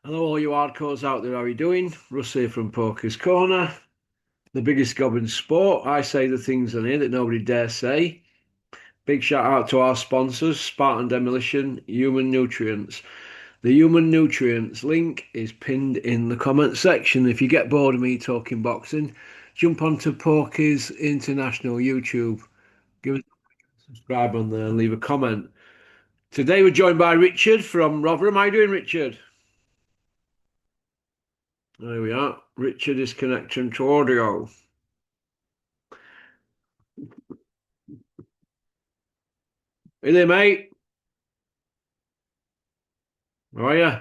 Hello, all you hardcores out there. How are you doing? Russ here from Poker's Corner, the biggest gob in sport. I say the things on here that nobody dare say. Big shout out to our sponsors, Spartan Demolition, Human Nutrients. The Human Nutrients link is pinned in the comment section. If you get bored of me talking boxing, jump onto Poker's International YouTube. Give us a subscribe on there and leave a comment. Today we're joined by Richard from Rotherham. How you doing, Richard? There we are. Richard is connecting to audio. Hey there, mate. How are you?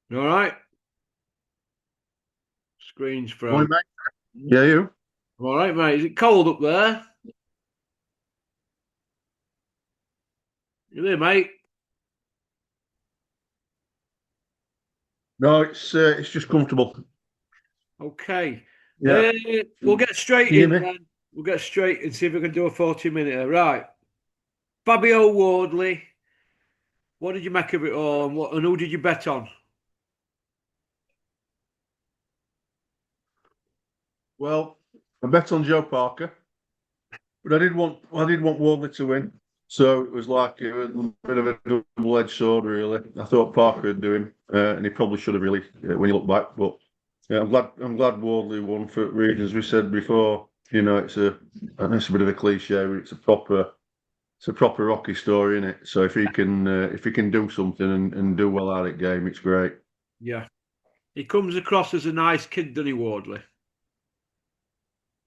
You all right? Screen's frozen. Morning, mate. Yeah, you? All right, mate. Is it cold up there? You there, mate? No, it's just comfortable. Okay. Yeah. We'll Can get straight you hear in me? then. We'll get straight and see if we can do a 40-minute. Right. Fabio Wardley. What did you make of it all, and who did you bet on? Well, I bet on Joe Parker, but I did want Wardley to win. So it was like a bit of a double-edged sword, really. I thought Parker would do him, and he probably should have really when you look back. But yeah, I'm glad Wardley won for reasons we said before. You know, it's a bit of a cliche, but it's a proper Rocky story, isn't it? So if he can do something and do well at it, game, it's great. Yeah. He comes across as a nice kid, doesn't he, Wardley?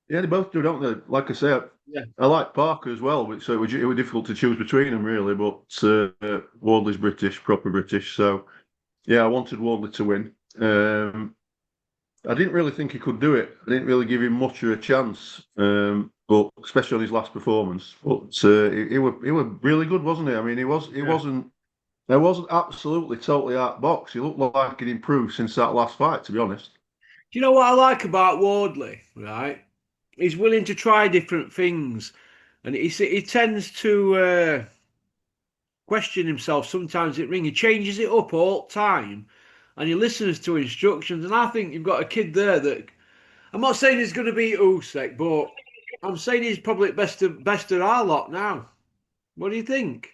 Yeah, they both do, don't they? Like I said, Yeah. I like Parker as well, so it was difficult to choose between them really. But Wardley's British, proper British. So yeah, I wanted Wardley to win. I didn't really think he could do it. I didn't really give him much of a chance, but especially on his last performance. But he was really good, wasn't he? I mean, he Yeah. wasn't. There wasn't absolutely totally outboxed. He looked like he'd improved since that last fight, to be honest. Do you know what I like about Wardley? Right. He's willing to try different things, and he tends to question himself sometimes at ring. He changes it up all the time, and he listens to instructions. And I think you've got a kid there that I'm not saying he's going to beat Usyk, but I'm saying he's probably best of our lot now. What do you think?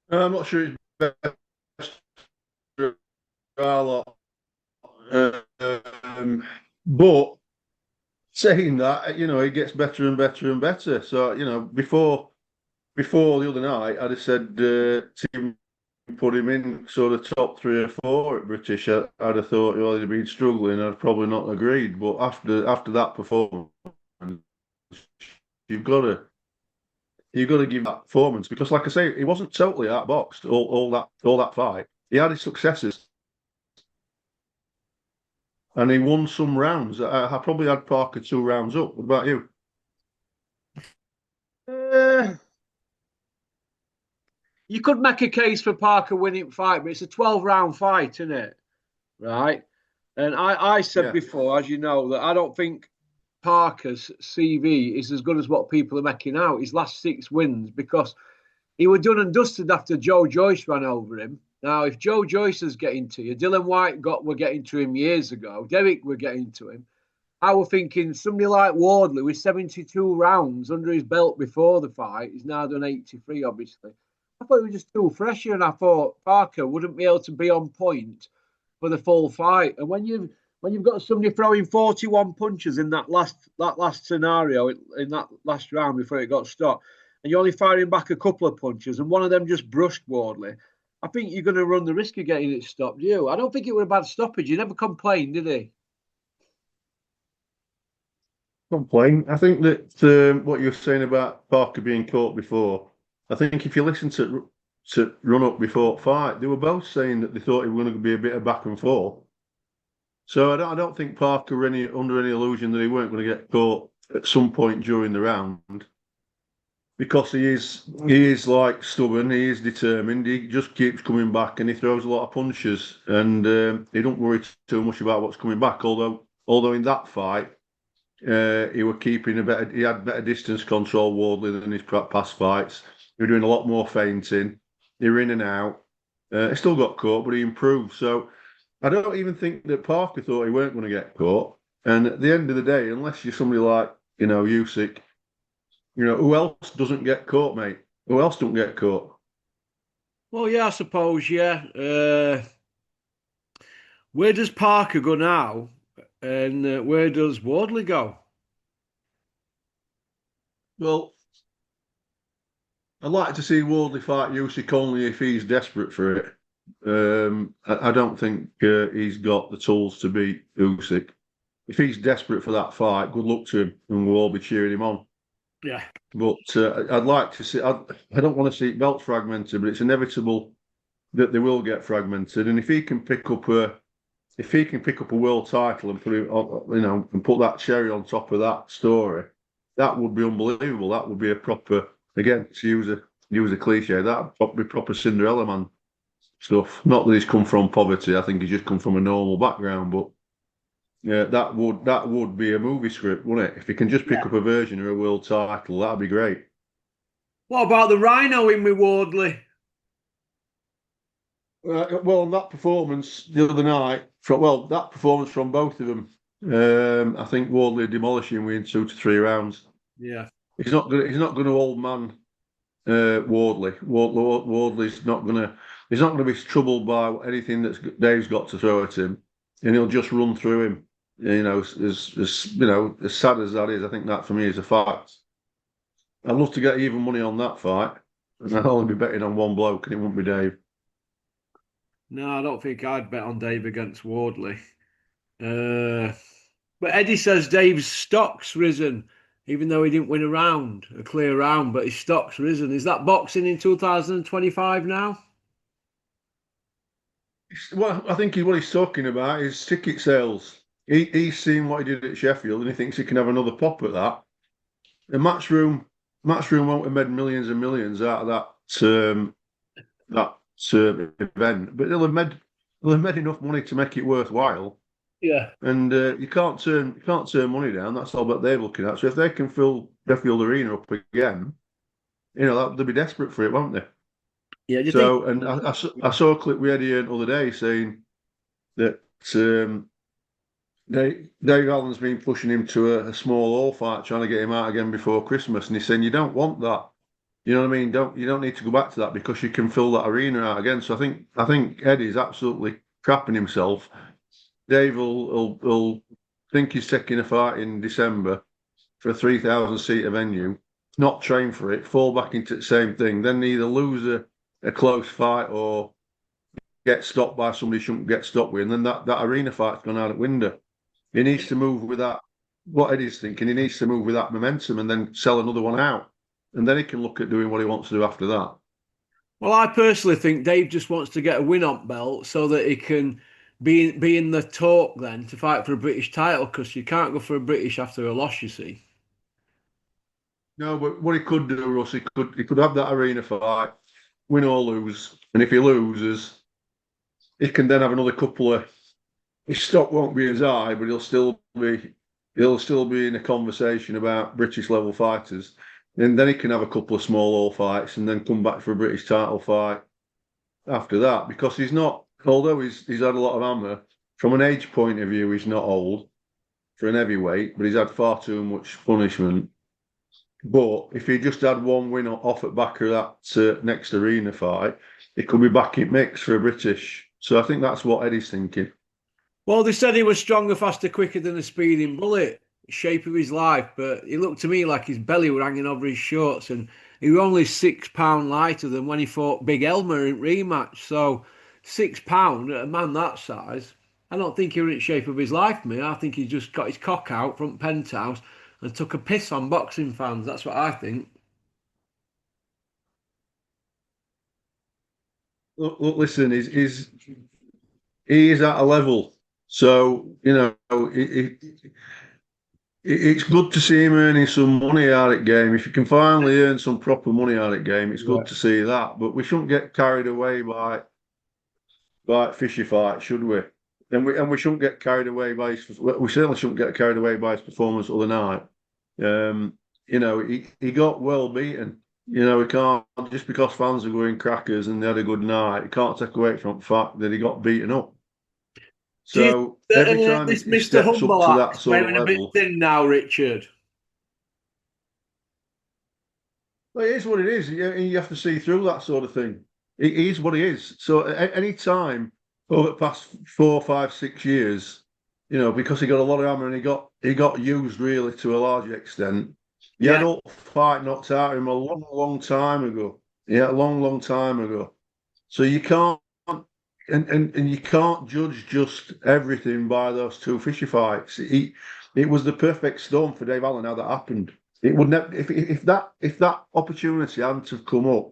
I'm not sure he's best for a lot. But saying that, he gets better and better and better. So, before the other night, I'd have said team put him in sort of top three or four at British. I'd have thought, well, he'd been struggling. I'd probably not agreed. But after that performance, you've got to you've got to give that performance because, like I say, he wasn't totally outboxed all that fight. He had his successes and he won some rounds. I probably had Parker 2 rounds up. What about you? Uh, you could make a case for Parker winning fight, but it's a 12-round fight, isn't it? Right. And I said Yeah. before, as you know, that I don't think Parker's CV is as good as what people are making out. His last 6 wins, because he was done and dusted after Joe Joyce ran over him. Now, if Joe Joyce is getting to you, Dylan White were getting to him years ago. Derek were getting to him. I was thinking somebody like Wardley with 72 rounds under his belt before the fight. He's now done 83, obviously. I thought he was just too fresh, and I thought Parker wouldn't be able to be on point for the full fight. And when you've got somebody throwing 41 punches in that last scenario in that last round before it got stopped, and you're only firing back a couple of punches, and one of them just brushed Wardley, I think you're going to run the risk of getting it stopped. You, I don't think it was a bad stoppage. He never complained, did he? Complain. I think that what you're saying about Parker being caught before, I think if you listen to run up before fight, they were both saying that they thought it was going to be a bit of back and forth. So I don't think Parker were under any illusion that he weren't going to get caught at some point during the round because he is like stubborn, he is determined, he just keeps coming back and he throws a lot of punches and he don't worry too much about what's coming back. Although in that fight. He had better distance control, Wardley, than his past fights. He was doing a lot more feinting. They were in and out. He still got caught, but he improved. So I don't even think that Parker thought he weren't going to get caught. And at the end of the day, unless you're somebody like, Usyk, who else doesn't get caught, mate? Who else don't get caught? Well, yeah, I suppose, yeah. Where does Parker go now? And where does Wardley go? Well, I'd like to see Wardley fight Usyk only if he's desperate for it. I don't think he's got the tools to beat Usyk. If he's desperate for that fight, good luck to him, and we'll all be cheering him on. Yeah. But I'd like to see. I don't want to see belts fragmented, but it's inevitable that they will get fragmented. And if he can pick up a world title and put it on, and put that cherry on top of that story, that would be unbelievable. That would be a proper, again, to use a cliche, that would be proper Cinderella man stuff. Not that he's come from poverty. I think he's just come from a normal background, but. Yeah, that would be a movie script, wouldn't it? If he can just pick Yeah. up a version of a world title, that'd be great. What about the Rhino in with Wardley? Well, that performance the other night, that performance from both of them, I think Wardley demolishing within 2 to 3 rounds. Yeah. He's not going. He's not going to old man Wardley. Wardley's not going to. He's not going to be troubled by anything that Dave's got to throw at him, and he'll just run through him. As sad as that is, I think that for me is a fact. I'd love to get even money on that fight, and I'd only be betting on one bloke, and it wouldn't be Dave. No, I don't think I'd bet on Dave against Wardley. But Eddie says Dave's stock's risen, even though he didn't win a clear round, but his stock's risen. Is that boxing in 2025 now? Well, I think what he's talking about is ticket sales. He's seen what he did at Sheffield, and he thinks he can have another pop at that. The Matchroom won't have made millions and millions out of that event, but they'll have made enough money to make it worthwhile. Yeah. And you can't turn money down. That's all that they're looking at. So if they can fill Sheffield Arena up again, they'll be desperate for it, won't they? Yeah. Do you think? So, and I saw a clip we had here the other day saying that Dave Allen's been pushing him to a small all fight, trying to get him out again before Christmas, and he's saying you don't want that. You know what I mean? You don't need to go back to that because you can fill that arena out again. So I think Eddie's absolutely crapping himself. Dave will think he's taking a fight in December for a 3,000 seater venue, not train for it, fall back into the same thing, then either lose a close fight or get stopped by somebody he shouldn't get stopped with, and then that arena fight's gone out the window. He needs to move with that. What Eddie's thinking, he needs to move with that momentum and then sell another one out, and then he can look at doing what he wants to do after that. Well, I personally think Dave just wants to get a win on belt so that he can be in the talk then to fight for a British title because you can't go for a British after a loss, you see. No, but what he could do, Russ, he could have that arena fight, win or lose, and if he loses, he can then have another couple of. His stock won't be as high, but he'll still be in a conversation about British level fighters, and then he can have a couple of small all fights and then come back for a British title fight after that because he's not. Although he's had a lot of hammer from an age point of view, he's not old for an heavyweight, but he's had far too much punishment. But if he just had one win off at back of that next arena fight, he could be back in mix for a British. So I think that's what Eddie's thinking. Well, they said he was stronger, faster, quicker than a speeding bullet, shape of his life, but he looked to me like his belly was hanging over his shorts and he was only £6 lighter than when he fought Big Elmer in rematch. So £6, a man that size, I don't think he was in shape of his life, me. I think he just got his cock out front penthouse and took a piss on boxing fans. That's what I think. Look, listen, he is at a level. So, it's good to see him earning some money out of the game. If you can finally earn some proper money out of the game, it's good to see that. But we shouldn't get carried away by fishy fights, should we? And we shouldn't get carried away by we certainly shouldn't get carried away by his performance the other night. He got well beaten. We can't, just because fans are going crackers and they had a good night, it can't take away from the fact that he got beaten up. Do you think So every that time this he Mr. steps up Humble to that act's sort of wearing a bit level, thin now, Richard? well, it is what it is. You have to see through that sort of thing. It is what it is. So at any time over the past 4, 5, 6 years, because he got a lot of hammer and he got used really to a large extent. He had Yeah, all fight knocked out of him a long, long time ago. Yeah, a long, long time ago. So you can't and you can't judge just everything by those two fishy fights. It was the perfect storm for Dave Allen how that happened. It would never if that opportunity hadn't have come up,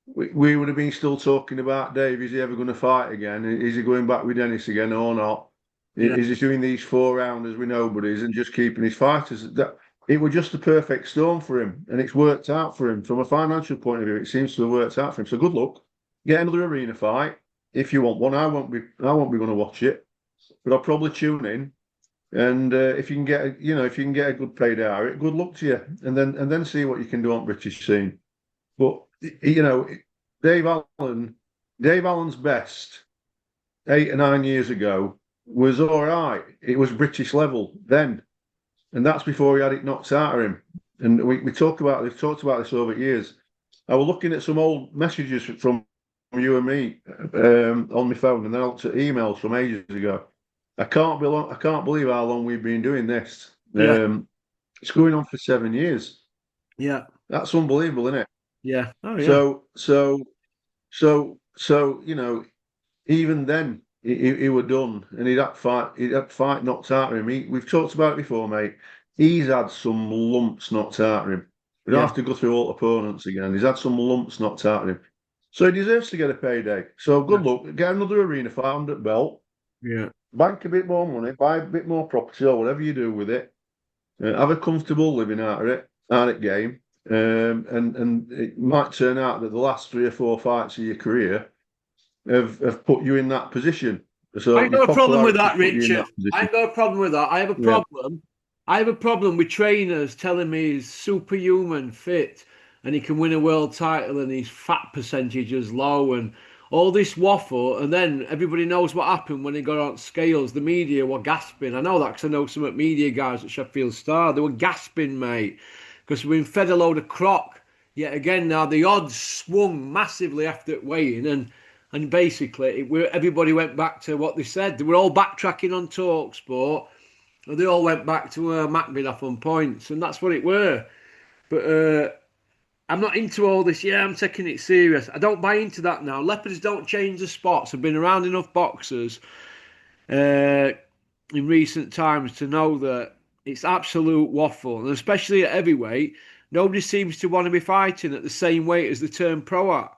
we would have been still talking about Dave. Is he ever going to fight again? Is he going back with Dennis again or not? yeah, Is he doing these 4 rounders with nobodies and just keeping his fighters? It was just the perfect storm for him, and it's worked out for him from a financial point of view. It seems to have worked out for him. So good luck. Get another arena fight if you want one. I won't be going to watch it, but I'll probably tune in. And if you can get a good paid hour, good luck to you. And then see what you can do on British scene. But you know, Dave Allen, Dave Allen's best 8 or 9 years ago was all right. It was British level then, and that's before he had it knocked out of him. And we've talked about this over years. I was looking at some old messages from you and me on my phone, and then I looked at emails from ages ago. I can't believe how long we've been doing this. yeah, It's going on for 7 years. yeah, That's unbelievable, isn't it? yeah. Oh, yeah. So, even then, he were done, and he'd had fight knocked out of him. We've talked about it before, mate. He's had some lumps knocked out of him. We don't Yeah, have to go through all opponents again. He's had some lumps knocked out of him. So he deserves to get a payday. So good luck. Get another arena fight under the belt. yeah. Bank a bit more money. Buy a bit more property or whatever you do with it. Have a comfortable living out of game. And it might turn out that the last 3 or 4 fights of your career have put you in that position. I So ain't your got a problem with popularity's that, put you in Richard. that I position. ain't got a problem with that. I have a Yeah. problem. I have a problem with trainers telling me he's superhuman fit and he can win a world title and his fat percentage is low and all this waffle. And then everybody knows what happened when he got on scales. The media were gasping. I know that because I know some media guys at Sheffield Star. They were gasping, mate, because we've been fed a load of crock. Yet again, now the odds swung massively after weighing and basically everybody went back to what they said. They were all backtracking on Talksport. And they all went back to Macbeth on points, and that's what it were. But I'm not into all this. Yeah, I'm taking it serious. I don't buy into that now. Leopards don't change the spots. I've been around enough boxers uh, in recent times to know that it's absolute waffle, and especially at heavyweight, nobody seems to want to be fighting at the same weight as they turn pro at.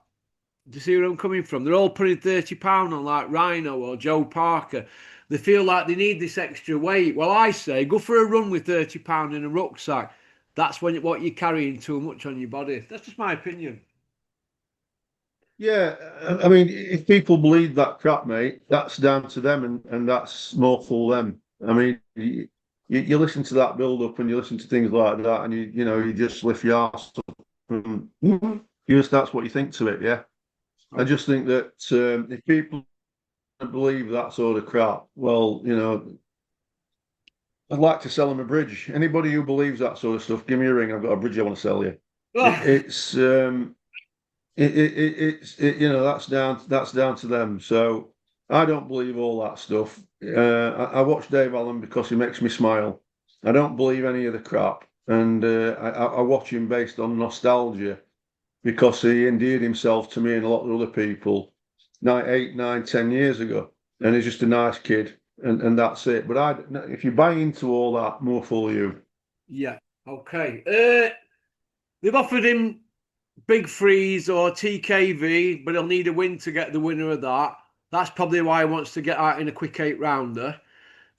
Do you see where I'm coming from? They're all putting £30 on like Rhino or Joe Parker. They feel like they need this extra weight. Well, I say go for a run with £30 in a rucksack. That's what you're carrying too much on your body. That's just my opinion. Yeah, I mean, if people believe that crap, mate, that's down to them, and that's more for them. I mean, you listen to that build up, and you listen to things like that, and you just lift your arse up, and that's what you think to it. Yeah, I Okay. just think that if people believe that sort of crap, well, I'd like to sell them a bridge. Anybody who believes that sort of stuff, give me a ring. I've got a bridge I want to sell you. It, Oh, it's it's that's down to them. So I don't believe all that stuff. I watch Dave Allen because he makes me smile. I don't believe any of the crap, and I watch him based on nostalgia because he endeared himself to me and a lot of other people 8, 9, 10 years ago, and he's just a nice kid, and that's it. But if you buy into all that, more fool you. yeah. Okay. They've offered him big freeze or TKV, but he'll need a win to get the winner of that. That's probably why he wants to get out in a quick 8 rounder.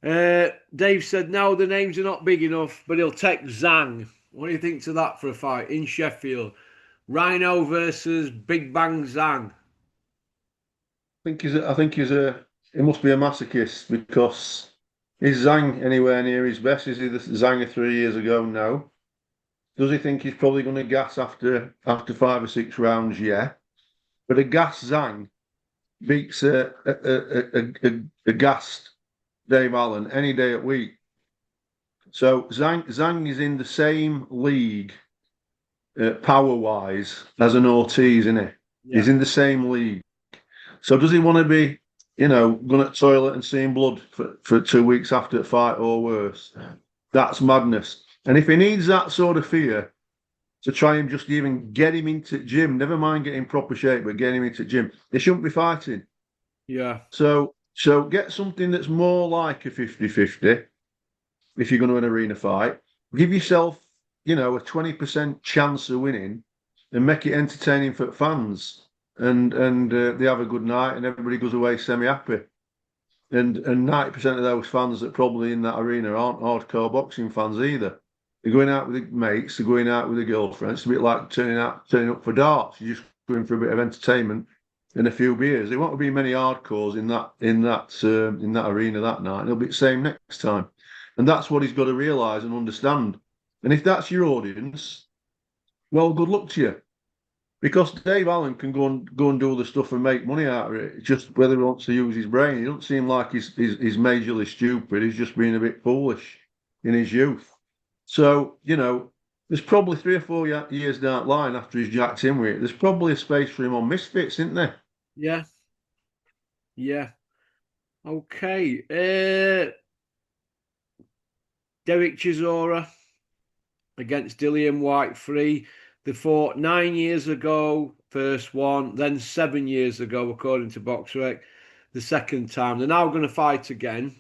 Dave said no, the names are not big enough, but he'll take Zhang. What do you think to that for a fight in Sheffield? Rhino versus Big Bang Zhang. I think he must be a masochist because is Zhang anywhere near his best? Is he the Zhang of 3 years ago? No. Does he think he's probably going to gas after 5 or 6 rounds? Yeah. But a gas Zhang beats a gassed Dave Allen any day of week. So Zhang is in the same league power-wise as an Ortiz, isn't he? Yeah. He's in the same league. So does he want to be, going to the toilet and seeing blood for 2 weeks after a fight or worse? That's madness. And if he needs that sort of fear to try and just even get him into gym, never mind getting proper shape, but get him into gym, he shouldn't be fighting. Yeah. So get something that's more like a 50-50 if you're going to an arena fight. Give yourself, a 20% chance of winning and make it entertaining for fans. And they have a good night and everybody goes away semi-happy. And 90% of those fans that are probably in that arena aren't hardcore boxing fans either. They're going out with the mates, they're going out with the girlfriends. It's a bit like turning up for darts. You're just going for a bit of entertainment and a few beers. There won't be many hardcores in that arena that night. It'll be the same next time. And that's what he's got to realise and understand. And if that's your audience, well, good luck to you. Because Dave Allen can go and do all the stuff and make money out of it. It's just whether he wants to use his brain. He doesn't seem like he's majorly stupid. He's just being a bit foolish in his youth. So, there's probably 3 or 4 years down the line after he's jacked in with it, there's probably a space for him on Misfits, isn't there? Yeah. Yeah. Okay. Derek Chisora against Dillian White 3. They fought 9 years ago, first one, then 7 years ago, according to BoxRec, the second time. They're now going to fight again.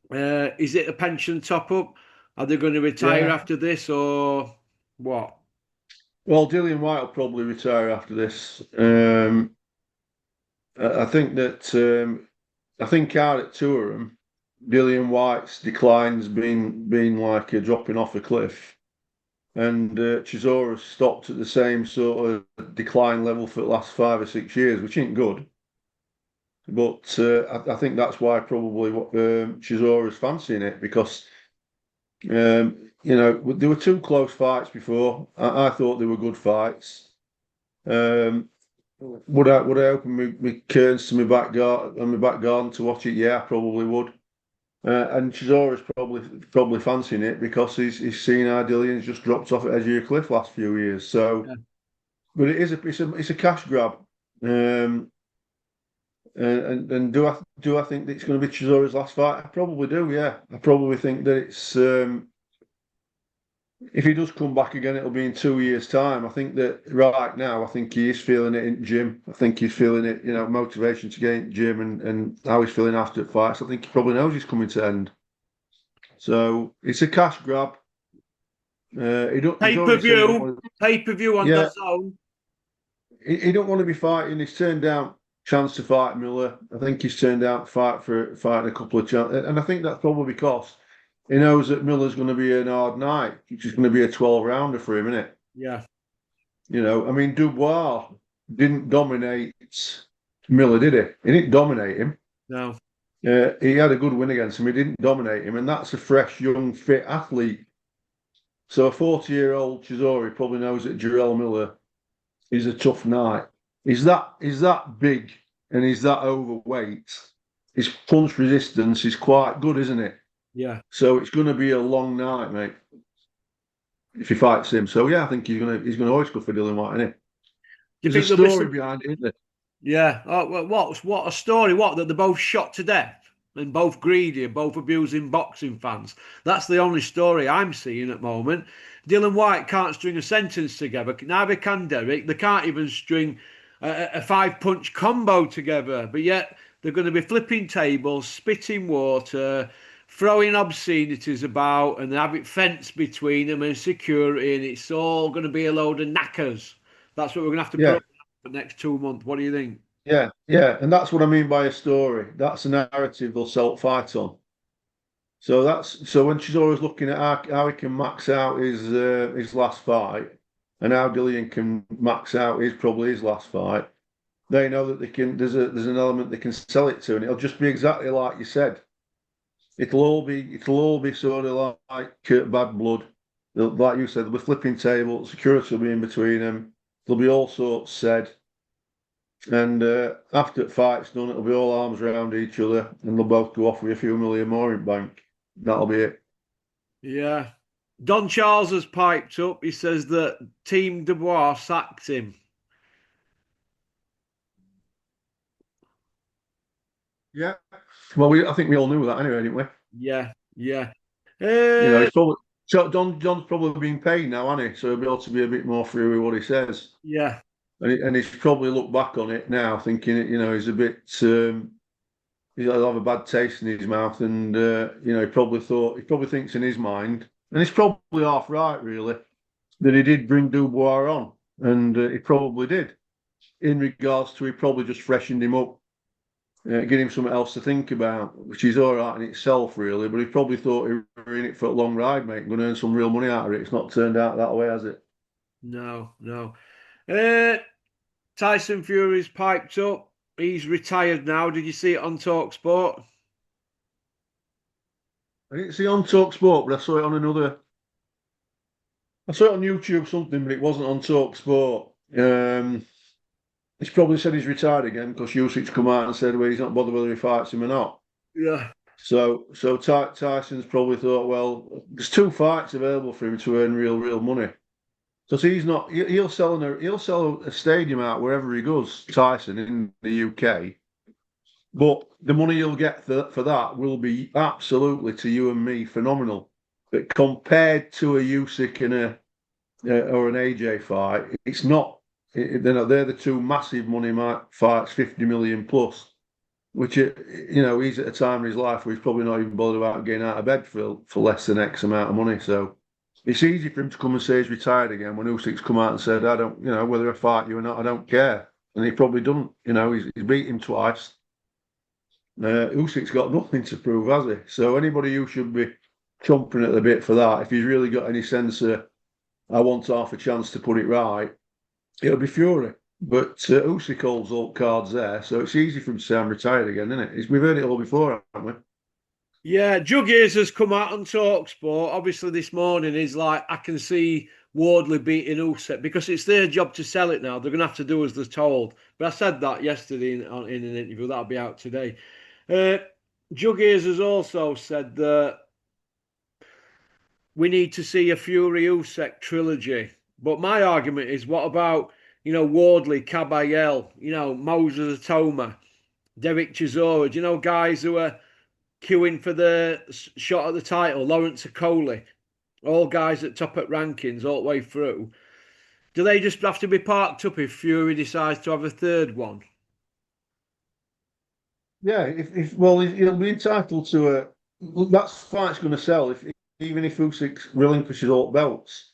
Is it a pension top-up? Are they going to retire after this or what? Well, Dillian White will probably retire after this. I think out at two of them, Dillian White's decline's been like a dropping off a cliff. And Chisora's stopped at the same sort of decline level for the last 5 or 6 years, which ain't good. But I think that's why probably Chisora's fancying it, because there were 2 close fights before. I thought they were good fights. Would I open my curtains to my back garden to watch it? Yeah, I probably would. And Chisora's probably fancying it because he's seen how Dillian's just dropped off at edge of a cliff last few years. So, yeah. But it's a cash grab. And do I think that it's going to be Chisora's last fight? I probably do. Yeah, I probably think that it's. If he does come back again, it'll be in 2 years' time. I think that right now, I think he is feeling it in the gym. I think he's feeling it, motivation to get in the gym and how he's feeling after fights. I think he probably knows he's coming to end. So it's a cash grab. Pay-per-view on the zone. He don't want to be fighting. He's turned down chance to fight Miller. I think he's turned down fighting a couple of chances. And I think that's probably because he knows that Miller's going to be an hard night, which is going to be a 12-rounder for him, isn't it? Yeah. Dubois didn't dominate Miller, did he? He didn't dominate him. No. He had a good win against him. He didn't dominate him, and that's a fresh, young, fit athlete. So a 40-year-old Chisora probably knows that Jarrell Miller is a tough night. He's that big and he's that overweight. His punch resistance is quite good, isn't it? Yeah. So it's going to be a long night, mate, if he fights him. So yeah, I think he's going to always go for Dillian White, isn't he? There's a story behind it, isn't there? Yeah. Oh, well, what a story! What, that they're both shot to death and both greedy and both abusing boxing fans. That's the only story I'm seeing at the moment. Dillian White can't string a sentence together. Neither can Derek. They can't even string a 5-punch combo together. But yet they're going to be flipping tables, spitting water, throwing obscenities about, and have it fenced between them and security, and it's all going to be a load of knackers. That's what we're going to have to put up for the next 2 months. What do you think? Yeah, and that's what I mean by a story. That's a narrative they'll sell fight on. So when she's always looking at how he can max out his last fight, and how Dillian can max out probably his last fight, they know that they can. There's an element they can sell it to, and it'll just be exactly like you said. It'll all be sort of like Bad Blood. Like you said, they'll be flipping tables, security will be in between them. There'll be all sorts said. And after the fight's done, it'll be all arms around each other, and they'll both go off with a few million more in bank. That'll be it. Yeah. Don Charles has piped up. He says that Team Dubois sacked him. Yeah. Well, I think we all knew that anyway, didn't we? Yeah, yeah. He's probably so Don's probably been paid now, hasn't he? So he'll be able to be a bit more free with what he says. Yeah. And he's probably looked back on it now, thinking, he's a bit. He'll have a bad taste in his mouth, and he probably thinks in his mind, and he's probably half right, really, that he did bring Dubois on, and he probably did. In regards to, he probably just freshened him up, give him something else to think about, which is all right in itself, really. But he probably thought he were in it for a long ride, mate. Going to earn some real money out of it. It's not turned out that way, has it? No, no. Uh, Tyson Fury's piped up. He's retired now. Did you see it on Talk Sport? I didn't see it on Talk Sport, but I saw it on another. I saw it on YouTube something, but it wasn't on Talk Sport. He's probably said he's retired again because Usyk's come out and said, well, he's not bothered whether he fights him or not. Yeah. So Tyson's probably thought, well, there's 2 fights available for him to earn real money. So he's not. He'll sell a stadium out wherever he goes, Tyson, in the UK. But the money he'll get for that will be absolutely, to you and me, phenomenal. But compared to a Usyk and or an AJ fight, it's not. They're the 2 massive money fights, 50 million plus. Which he's at a time in his life where he's probably not even bothered about getting out of bed for less than X amount of money. So it's easy for him to come and say he's retired again when Usyk's come out and said, I don't, whether I fight you or not, I don't care. And he probably doesn't. He's beat him twice. Usyk's got nothing to prove, has he? So anybody who should be chomping at the bit for that, if he's really got any sense of, I want half a chance to put it right, it'll be Fury. But Usyk holds all cards there, so it's easy for him to say I'm retired again, isn't it? We've heard it all before, haven't we? Yeah, Juggies has come out on Talksport. Obviously, this morning he's like, I can see Wardley beating Usyk because it's their job to sell it now. They're going to have to do as they're told. But I said that yesterday in an interview. That'll be out today. Juggies has also said that we need to see a Fury Usyk trilogy. But my argument is, what about, Wardley, Caballel, Moses Atoma, Derek Chisora, guys who are queuing for the shot at the title, Lawrence Okoli, all guys at top at rankings all the way through. Do they just have to be parked up if Fury decides to have a third one? Yeah, he'll be entitled to a. That fight's going to sell even if Usyk relinquishes all belts.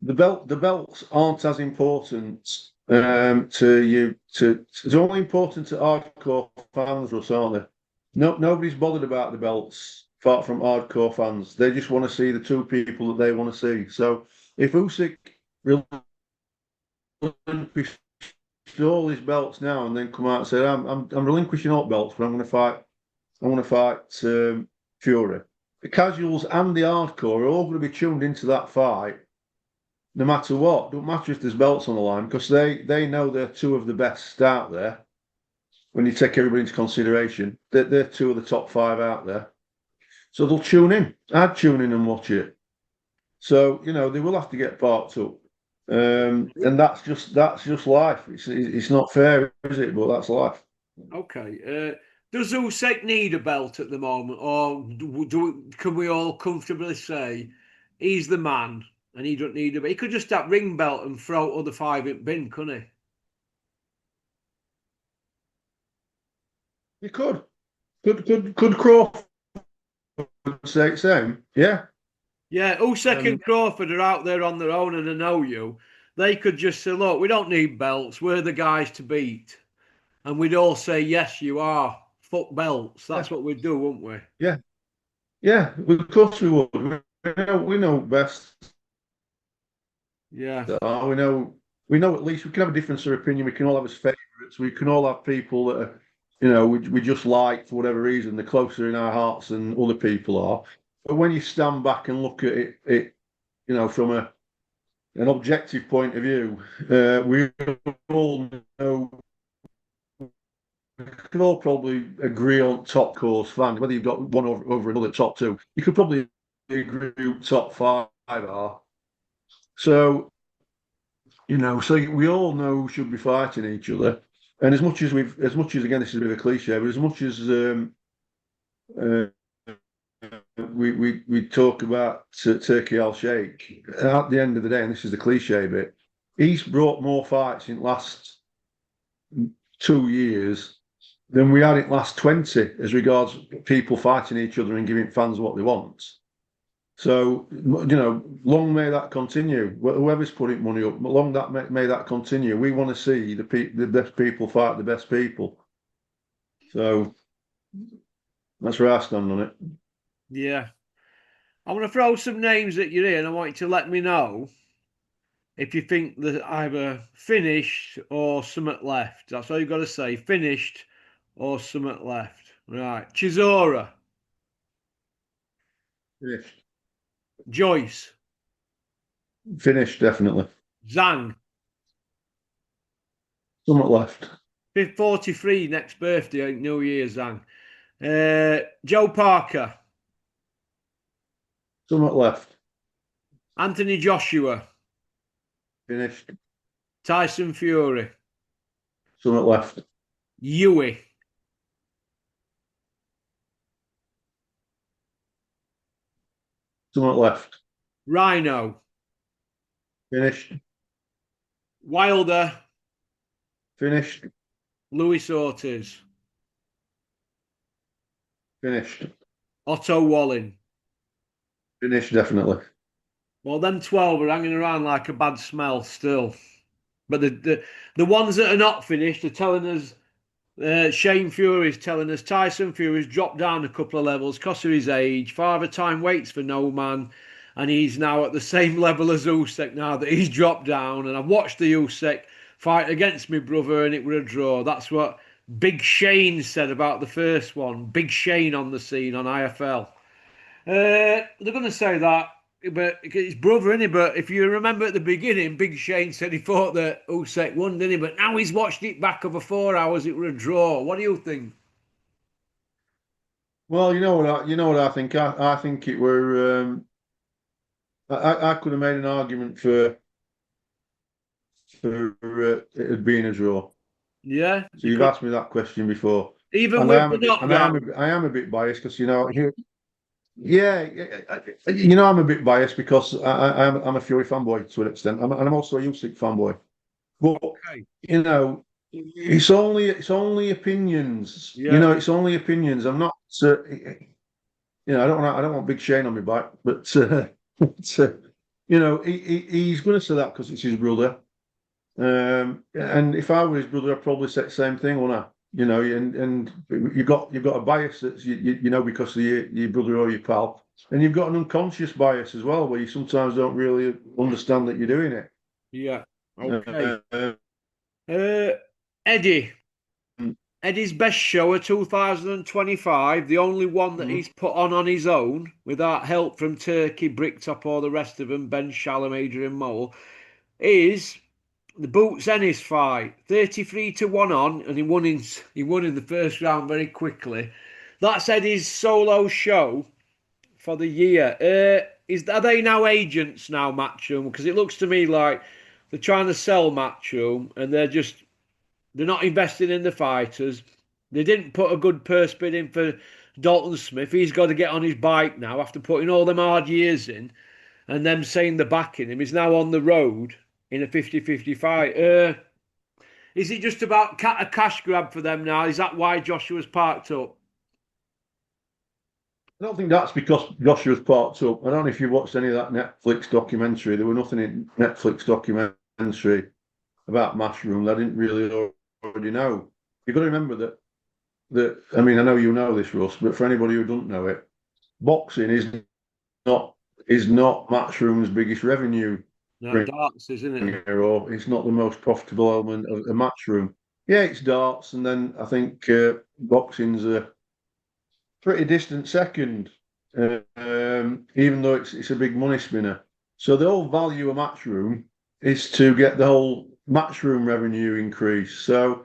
The belts aren't as important to you. It's only important to hardcore fans, Russ, aren't they? No, nobody's bothered about the belts apart from hardcore fans. They just want to see the 2 people that they want to see. So if Usyk relinquishes all his belts now and then come out and say, I'm relinquishing all belts, but I'm going to fight Fury. The casuals and the hardcore are all going to be tuned into that fight, no matter what. Don't matter if there's belts on the line, because they know they're 2 of the best out there. When you take everybody into consideration, they're 2 of the top 5 out there. So they'll tune in. I'd tune in and watch it. So, they will have to get parked up. And that's just life. It's not fair, is it? But that's life. Okay. Does Usyk need a belt at the moment, or can we all comfortably say he's the man and he don't need a belt? He could just that ring belt and throw other 5 in bin, couldn't he? You could. Could Crawford say the same? Yeah. Yeah, Usyk and Crawford are out there on their own, and I know you. They could just say, look, we don't need belts. We're the guys to beat. And we'd all say, yes, you are. Fuck belts. That's what we'd do, wouldn't we? Yeah. Yeah, of course we would. We know best. Yeah. We know at least we can have a difference of opinion. We can all have as favourites. We can all have people that are, we just like for whatever reason. They're closer in our hearts than other people are. But when you stand back and look at it from an objective point of view, we all know, we could all probably agree on top course fans, whether you've got one over another top two, you could probably agree who top five are. So, so we all know who should be fighting each other. And as much as again, this is a bit of a cliche, but as much as uh, we talk about Turkey Al Sheikh, at the end of the day, and this is the cliche bit, he's brought more fights in the last 2 years than we had in the last 20 as regards people fighting each other and giving fans what they want. So, long may that continue. Whoever's putting money up, long may that continue. We want to see the best people fight the best people. So that's where I stand on it. Yeah. I'm going to throw some names at you here, and I want you to let me know if you think that either finished or something left. That's all you've got to say. Finished or something left. Right. Chisora. Finished. Joyce. Finished, definitely. Zhang. Somewhat left. 43 next birthday, New Year's, Zhang. Joe Parker. Somewhat left. Anthony Joshua. Finished. Tyson Fury. Somewhat left. Yui. Somewhat left. Rhino. Finished. Wilder. Finished. Luis Ortiz. Finished. Otto Wallin. Finished, definitely. Well, them 12 are hanging around like a bad smell still. But the ones that are not finished are telling us, Shane Fury's telling us Tyson Fury's dropped down a couple of levels because of his age. Father Time waits for no man. And he's now at the same level as Usyk now that he's dropped down. And I've watched the Usyk fight against my brother and it was a draw. That's what Big Shane said about the first one. Big Shane on the scene on IFL. They're going to say that, but his brother, isn't he? But if you remember at the beginning, Big Shane said he thought that Usyk won, didn't he? But now he's watched it back over 4 hours. It was a draw. What do you think? Well, you know what I think. I think it were. I could have made an argument for it being a draw. Yeah. So you've asked me that question before. Even with the knockdown. I am a bit biased because yeah, I'm a bit biased because I'm a Fury fanboy to an extent, and I'm also a Usyk fanboy. But Okay. it's only opinions. Yeah. It's only opinions. I'm not. I don't want Big Shane on my back, but he's going to say that because it's his brother. And if I were his brother, I'd probably say the same thing, wouldn't I? And you've got a bias that's because of your brother or your pal, and you've got an unconscious bias as well, where you sometimes don't really understand that you're doing it. Yeah. Okay. Eddie. Eddie's best show of 2025, the only one that he's put on his own, without help from Turkey, Bricktop, or the rest of them, Ben Shalom, Adrian Mole, is the Boots Ennis fight. 33-1 on, and he won in the first round very quickly. That's Eddie's solo show for the year. Are they now agents now, Matchroom? Because it looks to me like they're trying to sell Matchroom, and they're not investing in the fighters. They didn't put a good purse bid in for Dalton Smith. He's got to get on his bike now after putting all them hard years in and them saying they're backing him. He's now on the road in a 50-50 fight. Is it just about a cash grab for them now? Is that why Joshua's parked up? I don't think that's because Joshua's parked up. I don't know if you watched any of that Netflix documentary. There was nothing in Netflix documentary about Matchroom that I didn't really already know. You've got to remember that I mean, I know you know this, Russ, but for anybody who doesn't know it, boxing is not Matchroom's biggest revenue. No, darts, isn't it? Or it's not the most profitable element of the Matchroom. Yeah, it's darts, and then I think boxing's a pretty distant second, even though it's a big money spinner. So the whole value of Matchroom is to get the whole Matchroom revenue increase. So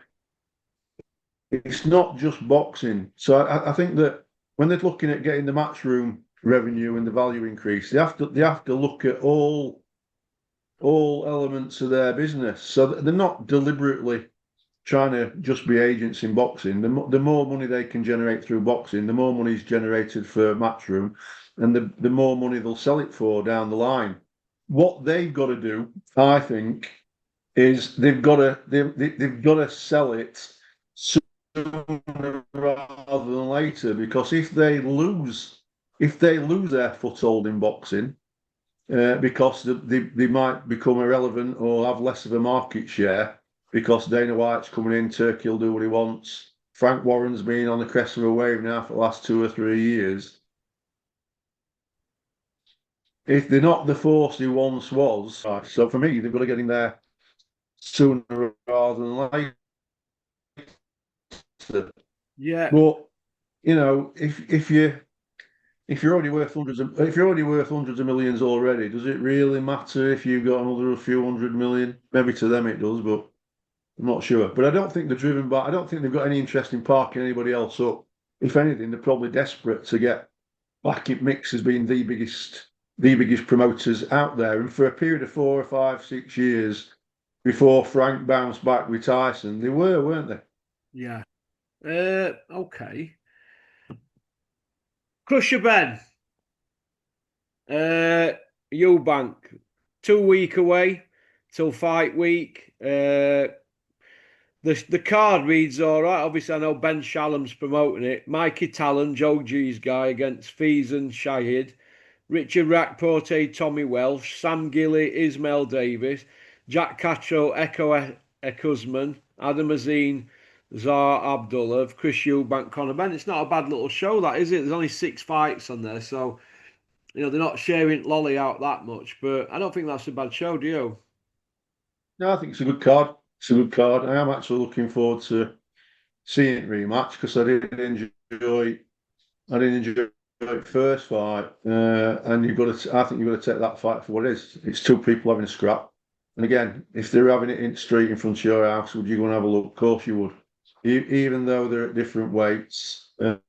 it's not just boxing. So I think that when they're looking at getting the Matchroom revenue and the value increase, they have to look at all elements of their business. So they're not deliberately trying to just be agents in boxing. The more money they can generate through boxing, the more money is generated for Matchroom, and the more money they'll sell it for down the line. What they've got to do, I think, is they've got to sell it sooner rather than later, because if they lose their foothold in boxing, because they might become irrelevant or have less of a market share because Dana White's coming in, Turkey will do what he wants. Frank Warren's been on the crest of a wave now for the last 2 or 3 years. If they're not the force he once was, right, so for me, they've got to get in there sooner rather than later. Yeah. But if you're already worth hundreds of millions already, does it really matter if you've got another few 100 million? Maybe to them it does, but I'm not sure. But I don't think they're driven by. I don't think they've got any interest in parking anybody else up. If anything, they're probably desperate to get Blackett Mix as being the biggest promoters out there. And for a period of 4 or 5, 6 years before Frank bounced back with Tyson, they were, weren't they? Yeah. Okay. Crusher Ben. Eubank. 2 week away till fight week. The card reads all right. Obviously, I know Ben Shalom's promoting it. Mikey Talon, Joe G's guy against Feason Shahid. Richard Rackporte, Tommy Welsh. Sam Gilly, Ismail Davis. Jack Castro, Echo Ekuzman. Adam Azine, Zar Abdullah. Chris Eubank, Conor Ben. It's not a bad little show, that, is it? There's only 6 fights on there. So, they're not sharing Lolly out that much. But I don't think that's a bad show, do you? No, I think it's a good card. It's a good card. I am actually looking forward to seeing it rematch because I did enjoy it first fight, and I think you've got to take that fight for what it is. It's two people having a scrap, and again, if they're having it in the street in front of your house, would you go and have a look? Of course you would, even though they're at different weights. They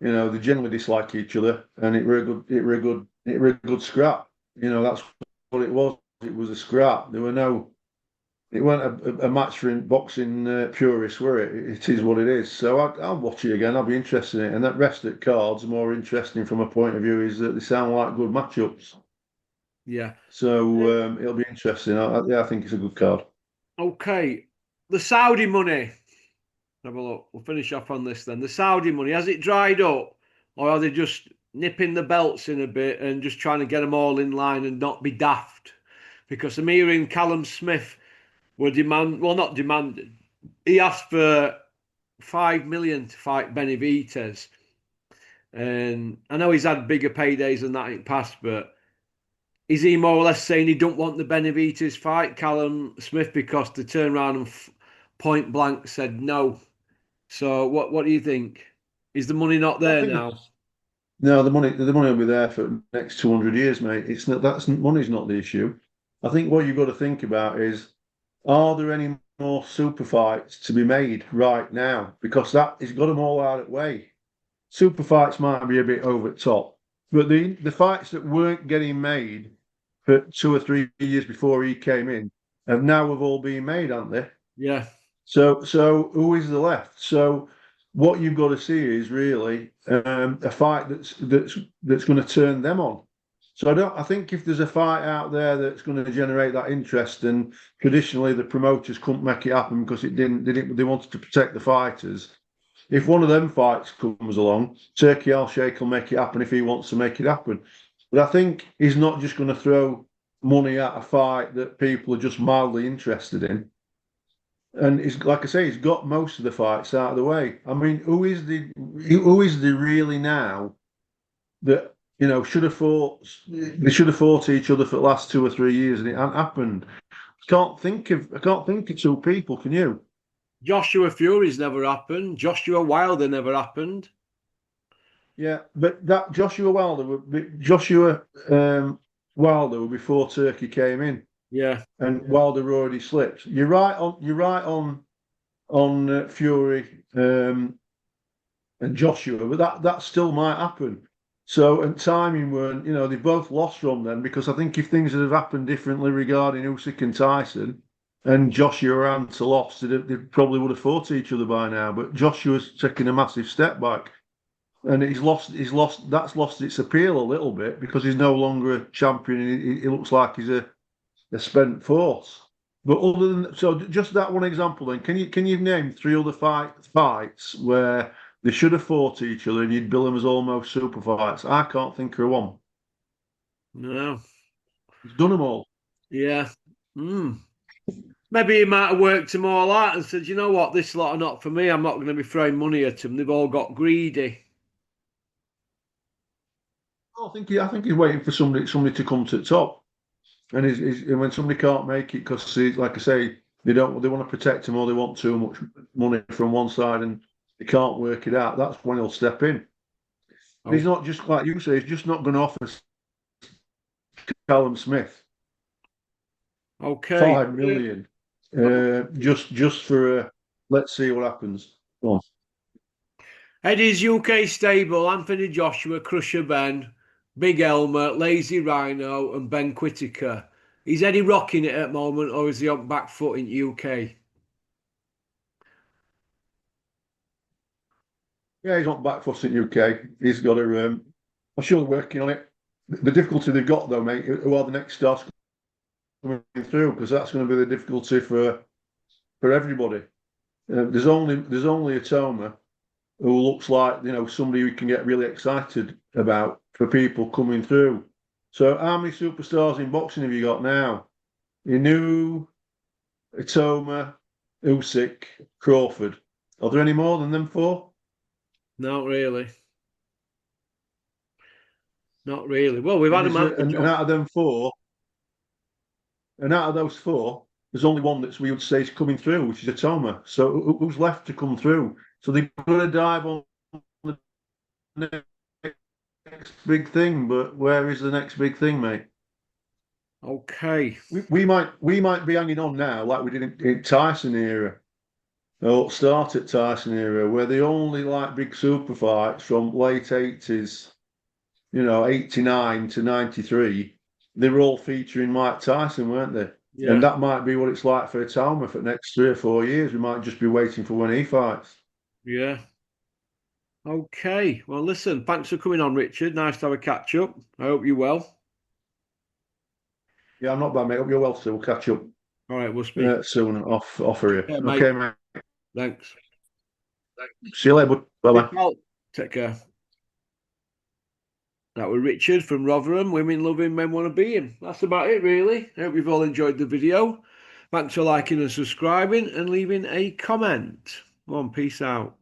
generally dislike each other, and it were a good scrap. That's what it was. It was a scrap. It weren't a match for boxing purists, were it? It is what it is. So I'll watch it again. I'll be interested in it. And that rest of cards are more interesting from a point of view is that they sound like good matchups. Yeah. So it'll be interesting. I think it's a good card. Okay. The Saudi money. Have a look. We'll finish off on this then. The Saudi money, has it dried up? Or are they just nipping the belts in a bit and just trying to get them all in line and not be daft? Because I'm hearing Callum Smith not demanded. He asked for 5 million to fight Benavidez. And I know he's had bigger paydays than that in the past, but is he more or less saying he don't want the Benavidez fight, Callum Smith, because they turned around and point blank said no? So what do you think? Is the money not there now? No, the money will be there for the next 200 years, mate. It's not money's not the issue. I think what you've got to think about is, are there any more super fights to be made right now? Because that has got them all out of the way. Super fights might be a bit over the top, but the fights that weren't getting made for 2 or 3 years before he came in have all been made, haven't they? Yeah. So who is the left? So what you've got to see is really a fight that's going to turn them on. So I think if there's a fight out there that's going to generate that interest, and traditionally the promoters couldn't make it happen because they wanted to protect the fighters. If one of them fights comes along, Turkey Al Sheikh will make it happen if he wants to make it happen. But I think he's not just going to throw money at a fight that people are just mildly interested in. And like I say, he's got most of the fights out of the way. I mean, who is the really now that should have fought? They should have fought each other for the last 2 or 3 years, and it hasn't happened. I can't think of 2 people. Can you? Joshua Fury's never happened. Joshua Wilder never happened. Yeah, but that Wilder were before Turkey came in, Yeah. and Wilder already slipped. You're right on. You're right on Fury and Joshua, but that still might happen. So, and timing weren't, they both lost from them, because I think if things had have happened differently regarding Usyk and Tyson, and Joshua hadn't lost, they probably would have fought each other by now. But Joshua's taking a massive step back, and that's lost its appeal a little bit, because he's no longer a champion. He looks like he's a spent force. But other than so, just that one example, then can you name three other fights where they should have fought each other and you'd bill them as almost super fights? I can't think of one. No. He's done them all. Yeah. Mm. Maybe he might have worked them all out and said, you know what, this lot are not for me. I'm not going to be throwing money at them. They've all got greedy. I think he's waiting for somebody to come to the top, and when somebody can't make it because, like I say, they want to protect him, or they want too much money from one side and they can't work it out. That's when he'll step in. Oh. He's not, just like you say, he's just not going to offer Callum Smith Okay. 5 million just for let's see what happens. Go on. Eddie's UK stable: Anthony Joshua, Crusher Ben, Big Elmer, Lazy Rhino, and Ben Whittaker. Is Eddie rocking it at the moment, or is he on back foot in UK? Yeah, he's on back foot in UK. He's got a. I'm sure they're working on it. The difficulty they've got, though, mate, who are the next stars coming through, because that's going to be the difficulty for everybody. There's only Atoma, who looks like somebody we can get really excited about for people coming through. So, how many superstars in boxing have you got now? Inu, Atoma, Usyk, Crawford. Are there any more than them four? Not really. Not really. Well, we've had a man. And out of them four, and out of those four, there's only one that we would say is coming through, which is Atoma. So who's left to come through? So they've got to dive on the next big thing. But where is the next big thing, mate? Okay. We might be hanging on now, like we did in Tyson era, or start at Tyson era, where they only like big super fights from late 80s, 89 to 93. They were all featuring Mike Tyson, weren't they? Yeah. And that might be what it's like for Atoma for the next 3 or 4 years. We might just be waiting for when he fights. Yeah. Okay. Well, listen, thanks for coming on, Richard. Nice to have a catch up. I hope you're well. Yeah, I'm not bad, mate. Hope you're well, so we'll catch up. All right, we'll speak soon off for you. Yeah, okay, mate. Thanks. See you later, bud. Bye-bye. Take care. That was Richard from Rotherham. Women love him, men want to be him. That's about it, really. I hope you've all enjoyed the video. Thanks for liking and subscribing and leaving a comment. Go on, peace out.